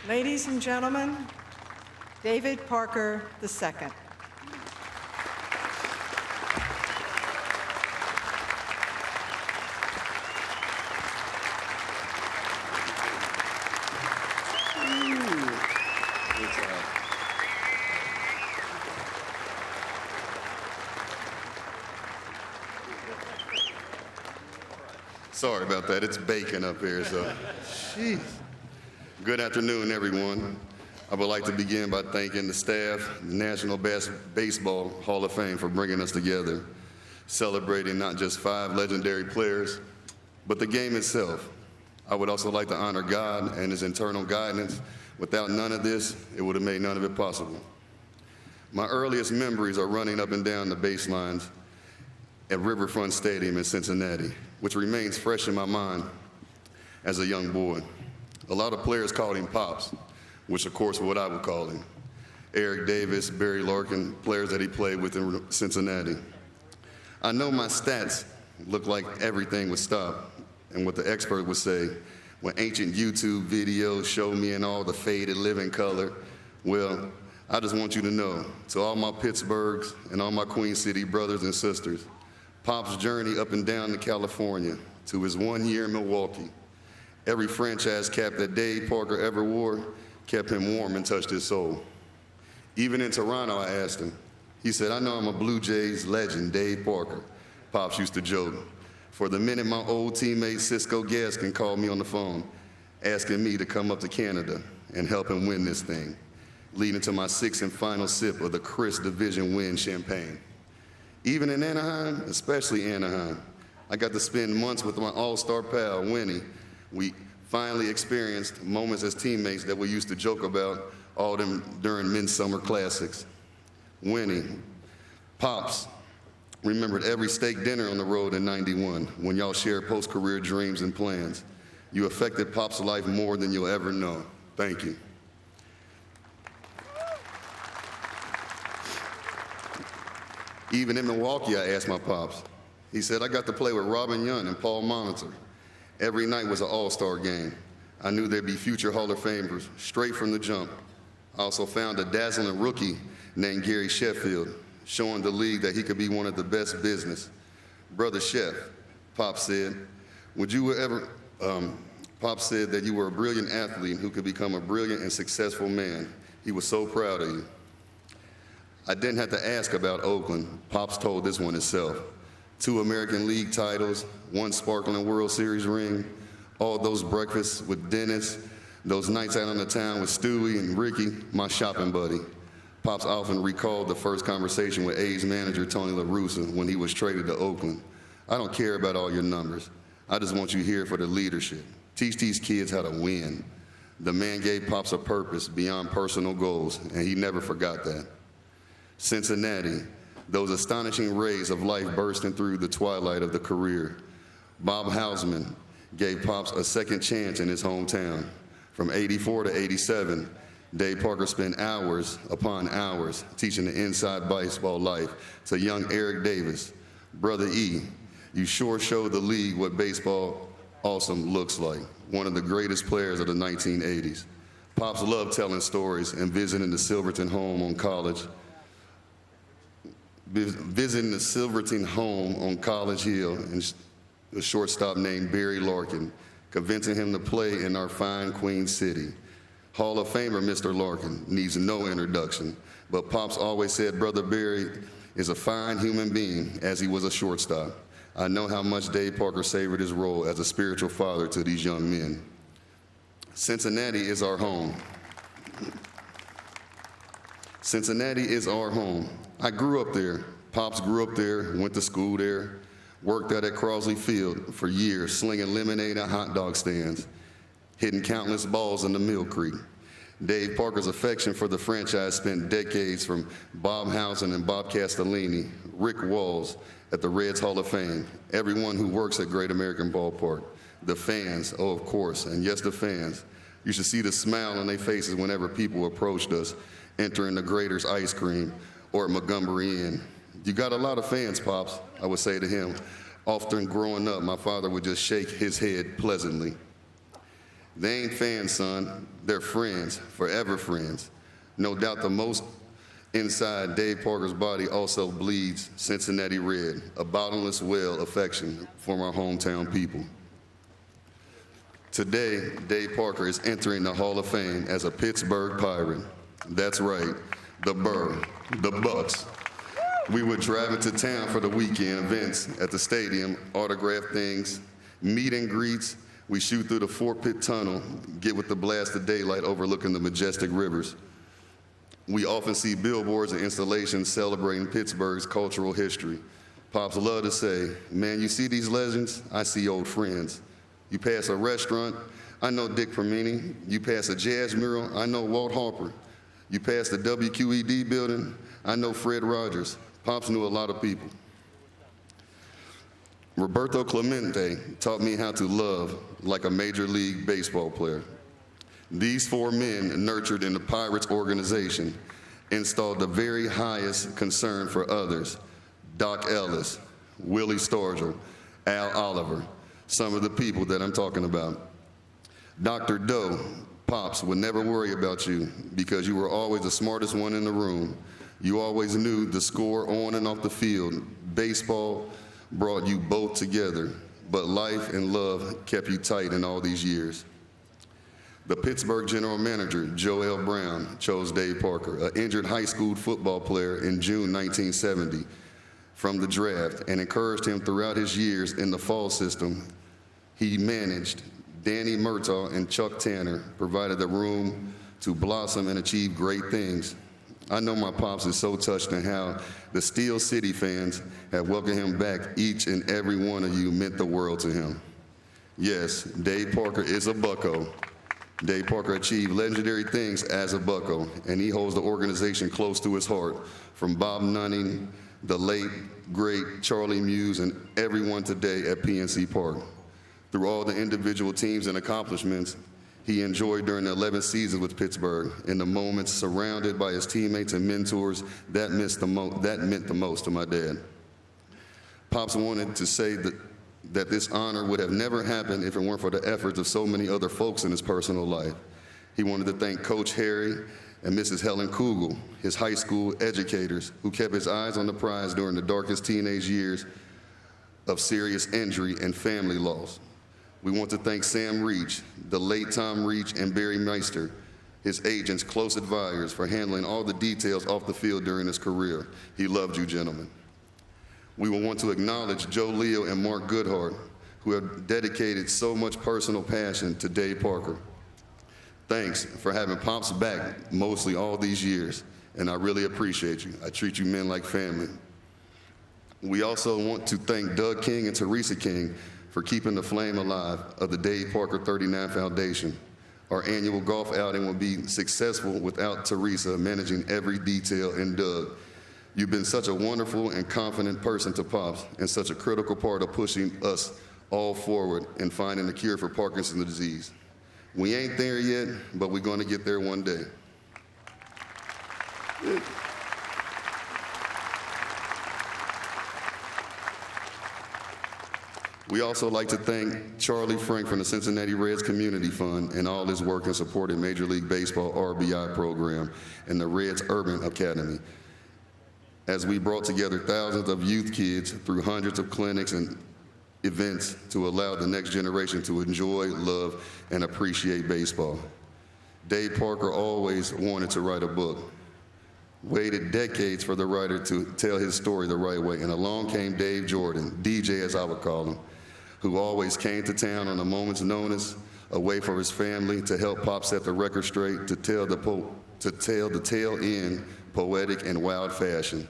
Ladies and gentlemen, David Parker II. Sorry about that. It's baking up here, so. Jeez. Good afternoon, everyone. I would like to begin by thanking the staff, the National Baseball Hall of Fame, for bringing us together, celebrating not just 5 legendary players, but the game itself. I would also like to honor God and his internal guidance. Without none of this, it would have made none of it possible. My earliest memories are running up and down the baselines at Riverfront Stadium in Cincinnati, which remains fresh in my mind as a young boy. A lot of players called him Pops, which of course what I would call him. Eric Davis, Barry Larkin, players that he played with in Cincinnati. I know my stats look like everything would stop, and what the expert would say, when ancient YouTube videos show me in all the faded living color, well, I just want you to know, to all my Pittsburghs and all my Queen City brothers and sisters, Pop's journey up and down to California to his 1 year in Milwaukee. Every franchise cap that Dave Parker ever wore kept him warm and touched his soul. Even in Toronto, I asked him. He said, "I know I'm a Blue Jays legend, Dave Parker." Pops used to joke. For the minute my old teammate Cisco Gaskin called me on the phone, asking me to come up to Canada and help him win this thing, leading to my 6th and final sip of the crisp division win champagne. Even in Anaheim, especially Anaheim, I got to spend months with my all-star pal, Winnie. We finally experienced moments as teammates that we used to joke about all them during midsummer classics. Winnie, Pops, remembered every steak dinner on the road in '91 when y'all shared post-career dreams and plans. You affected Pop's life more than you'll ever know. Thank you. Even in Milwaukee, I asked my Pops. He said, "I got to play with Robin Young and Paul Molitor. Every night was an all-star game. I knew there'd be future Hall of Famers straight from the jump. I also found a dazzling rookie named Gary Sheffield, showing the league that he could be one of the best business. Brother Chef," Pops said, Pops said that you were a brilliant athlete who could become a brilliant and successful man. He was so proud of you. I didn't have to ask about Oakland. Pops told this one himself. 2 American League titles, 1 sparkling World Series ring, all those breakfasts with Dennis, those nights out on the town with Stewie and Ricky, my shopping buddy. Pops often recalled the first conversation with A's manager Tony La Russa when he was traded to Oakland. "I don't care about all your numbers. I just want you here for the leadership. Teach these kids how to win." The man gave Pops a purpose beyond personal goals, and he never forgot that. Cincinnati, those astonishing rays of life bursting through the twilight of the career. Bob Hausman gave Pops a second chance in his hometown. From '84 to '87, Dave Parker spent hours upon hours teaching the inside baseball life to young Eric Davis. Brother E, you sure showed the league what baseball awesome looks like. One of the greatest players of the 1980s. Pops loved telling stories and visiting the Silverton home on College Hill and a shortstop named Barry Larkin, convincing him to play in our fine Queen City. Hall of Famer Mr. Larkin needs no introduction, but Pops always said Brother Barry is a fine human being as he was a shortstop. I know how much Dave Parker savored his role as a spiritual father to these young men. Cincinnati is our home. Cincinnati is our home. I grew up there. Pops grew up there, went to school there, worked out at Crosley Field for years, slinging lemonade at hot dog stands, hitting countless balls in the Mill Creek. Dave Parker's affection for the franchise spent decades from Bob Housen and Bob Castellini, Rick Walls at the Reds Hall of Fame, everyone who works at Great American Ballpark, the fans, oh, of course, and yes, the fans. You should see the smile on their faces whenever people approached us, entering the Grater's Ice Cream or at Montgomery Inn. "You got a lot of fans, Pops," I would say to him. Often growing up, my father would just shake his head pleasantly. They ain't fans, son. They're friends, forever friends. No doubt the most inside Dave Parker's body also bleeds Cincinnati red, a bottomless well of affection from our hometown people. Today, Dave Parker is entering the Hall of Fame as a Pittsburgh Pirate. That's right, the Burr, the Bucks. We would drive into town for the weekend events at the stadium, autograph things, meet and greets. We shoot through the Fort Pitt Tunnel, get with the blast of daylight overlooking the majestic rivers. We often see billboards and installations celebrating Pittsburgh's cultural history. Pops love to say, man, you see these legends? I see old friends. You pass a restaurant, I know Dick Permini. You pass a jazz mural, I know Walt Harper. You pass the WQED building, I know Fred Rogers. Pops knew a lot of people. Roberto Clemente taught me how to love like a Major League Baseball player. These four men, nurtured in the Pirates organization, installed the very highest concern for others. Doc Ellis, Willie Stargell, Al Oliver, some of the people that I'm talking about. Dr. Doe, Pops would never worry about you because you were always the smartest one in the room. You always knew the score on and off the field. Baseball brought you both together, but life and love kept you tight in all these years. The Pittsburgh general manager, Joe L. Brown, chose Dave Parker, an injured high school football player in June 1970, from the draft, and encouraged him throughout his years in the fall system. He managed. Danny Murtaugh and Chuck Tanner provided the room to blossom and achieve great things. I know my Pops is so touched in how the Steel City fans have welcomed him back. Each and every one of you meant the world to him. Yes, Dave Parker is a bucko. Dave Parker achieved legendary things as a bucko, and he holds the organization close to his heart, from Bob Nunning, the late, great Charlie Muse, and everyone today at PNC Park. Through all the individual teams and accomplishments he enjoyed during the 11 seasons with Pittsburgh, in the moments surrounded by his teammates and mentors, that meant the most to my dad. Pops wanted to say that this honor would have never happened if it weren't for the efforts of so many other folks in his personal life. He wanted to thank Coach Harry and Mrs. Helen Kugel, his high school educators, who kept his eyes on the prize during the darkest teenage years of serious injury and family loss. We want to thank Sam Reach, the late Tom Reach, and Barry Meister, his agents, close advisors, for handling all the details off the field during his career. He loved you, gentlemen. We will want to acknowledge Joe Leo and Mark Goodhart, who have dedicated so much personal passion to Dave Parker. Thanks for having Pops back mostly all these years, and I really appreciate you. I treat you men like family. We also want to thank Doug King and Teresa King for keeping the flame alive of the Dave Parker 39 Foundation. Our annual golf outing will be successful without Teresa managing every detail, and Doug. You've been such a wonderful and confident person to Pops, and such a critical part of pushing us all forward and finding a cure for Parkinson's disease. We ain't there yet, but we're going to get there one day. We also like to thank Charlie Frank from the Cincinnati Reds Community Fund and all his work in supporting Major League Baseball RBI program and the Reds Urban Academy, as we brought together thousands of youth kids through hundreds of clinics and events to allow the next generation to enjoy, love, and appreciate baseball. Dave Parker always wanted to write a book, waited decades for the writer to tell his story the right way, and along came Dave Jordan, DJ as I would call him, who always came to town on a moment's notice, away from his family, to help Pop set the record straight, to tell the tale in poetic and wild fashion.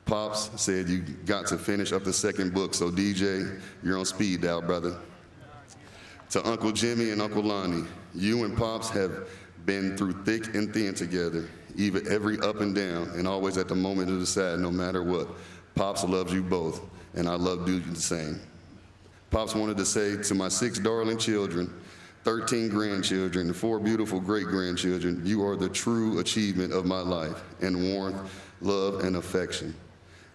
Pops said, you got to finish up the second book, so DJ, you're on speed dial, brother. To Uncle Jimmy and Uncle Lonnie, you and Pops have been through thick and thin together, even every up and down, and always at the moment of the sad, no matter what. Pops loves you both, and I love you the same. Pops wanted to say to my 6 darling children, 13 grandchildren, and 4 beautiful great-grandchildren, you are the true achievement of my life, and warmth, love, and affection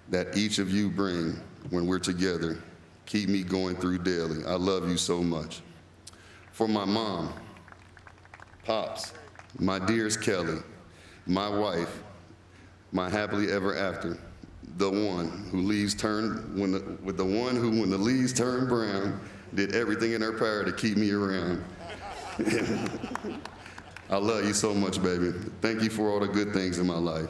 that each of you bring when we're together. Keep me going through daily. I love you so much. For my mom, Pops, my dearest Kelly, my wife, my happily ever after, the one who when the leaves turn brown, did everything in her power to keep me around. I love you so much, baby. Thank you for all the good things in my life.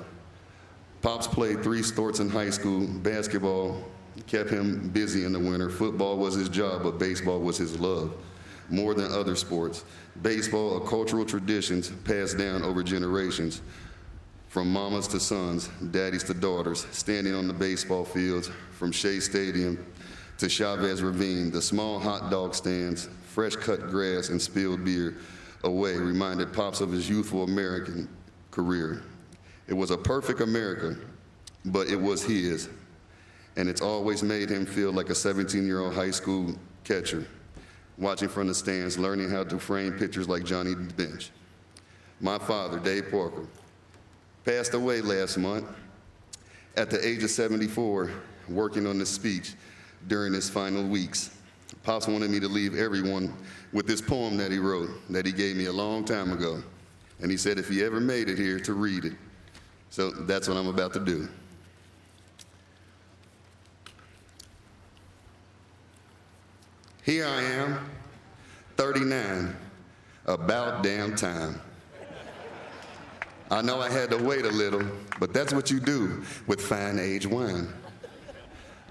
Pops played 3 sports in high school. Basketball kept him busy in the winter. Football was his job, but baseball was his love, more than other sports. Baseball, a cultural tradition passed down over generations, from mamas to sons, daddies to daughters, standing on the baseball fields, from Shea Stadium to Chavez Ravine, the small hot dog stands, fresh cut grass, and spilled beer away reminded Pops of his youthful American career. It was a perfect America, but it was his, and it's always made him feel like a 17-year-old high school catcher, watching from the stands, learning how to frame pitchers like Johnny Bench. My father, Dave Parker, passed away last month at the age of 74, working on this speech during his final weeks. Pops wanted me to leave everyone with this poem that he wrote, that he gave me a long time ago. And he said if he ever made it here, to read it. So that's what I'm about to do. Here I am, 39, about damn time. I know I had to wait a little, but that's what you do with fine age wine.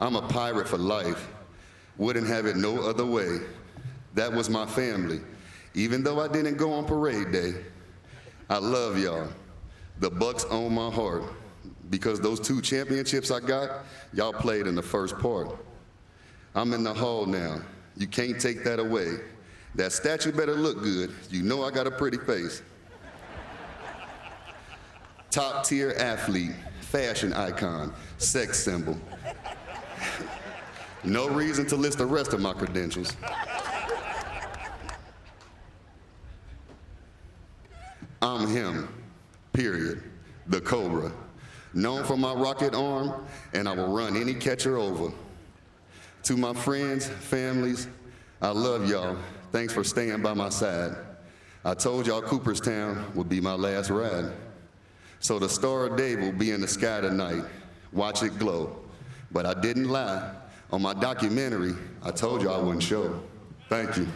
I'm a pirate for life. Wouldn't have it no other way. That was my family. Even though I didn't go on parade day, I love y'all. The Bucks own my heart, because those 2 championships I got, y'all played in the first part. I'm in the hall now. You can't take that away. That statue better look good. You know I got a pretty face. Top tier athlete, fashion icon, sex symbol. No reason to list the rest of my credentials. I'm him, period, the Cobra. Known for my rocket arm, and I will run any catcher over. To my friends, families, I love y'all. Thanks for staying by my side. I told y'all Cooperstown would be my last ride. So the Star of Day will be in the sky tonight. Watch it glow. But I didn't lie. On my documentary, I told you I wouldn't show. Thank you.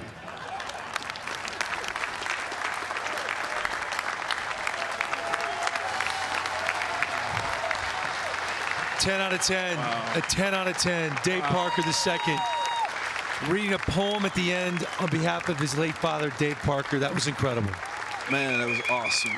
Ten out of 10. Wow. A 10 out of 10. Dave Parker II reading a poem at the end on behalf of his late father, Dave Parker. That was incredible. Man, that was awesome.